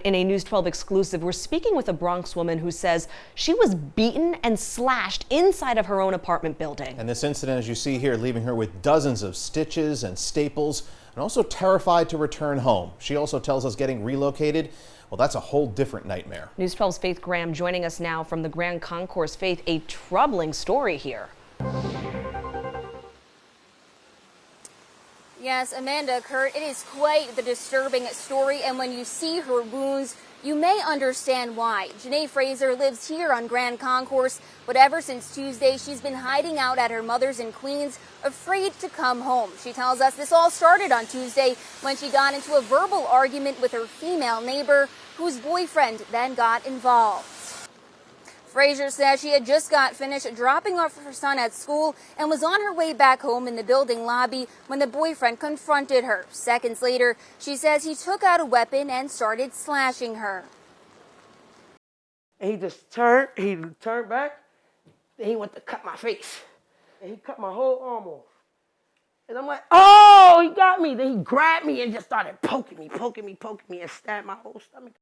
In a News 12 exclusive, we're speaking with a Bronx woman who says she was beaten and slashed inside of her own apartment building. And this incident, as you see here, leaving her with dozens of stitches and staples and also terrified to return home. She also tells us getting relocated, well, that's a whole different nightmare. News 12's Faith Graham joining us now from the Grand Concourse. Faith, a troubling story here. Yes, Amanda, Kurt, it is quite the disturbing story, and when you see her wounds, you may understand why. Janay Frazier lives here on Grand Concourse, but ever since Tuesday, she's been hiding out at her mother's in Queens, afraid to come home. She tells us this all started on Tuesday when she got into a verbal argument with her female neighbor, whose boyfriend then got involved. Fraizer says she had just got finished dropping off her son at school and was on her way back home in the building lobby when the boyfriend confronted her. Seconds later, she says he took out a weapon and started slashing her. And he just turned back, and he went to cut my face. And he cut my whole arm off. And I'm like, oh, he got me. Then he grabbed me and just started poking me, and stabbed my whole stomach.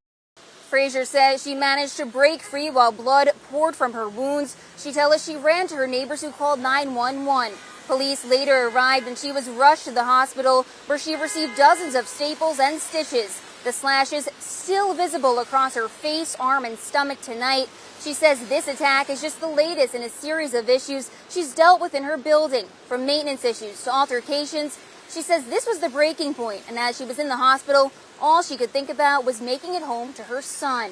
Fraizer says she managed to break free while blood poured from her wounds. She tells us she ran to her neighbors who called 911. Police later arrived and she was rushed to the hospital where she received dozens of staples and stitches. The slashes still visible across her face, arm, and stomach tonight. She says this attack is just the latest in a series of issues she's dealt with in her building, from maintenance issues to altercations. She says this was the breaking point, and as she was in the hospital, all she could think about was making it home to her son.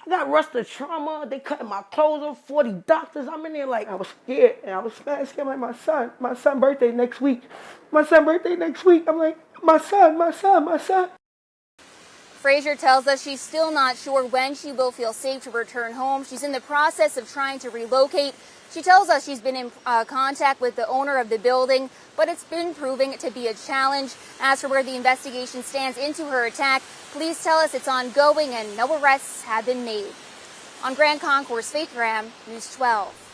I got rushed to trauma. They cut my clothes off, 40 doctors. I'm in there like, I was scared, and I was scared like my son's birthday next week. I'm like, my son. Frazier tells us she's still not sure when she will feel safe to return home. She's in the process of trying to relocate. She tells us she's been in contact with the owner of the building, but it's been proving to be a challenge. As for where the investigation stands into her attack, police tell us it's ongoing and no arrests have been made. On Grand Concourse, Faith Graham, News 12.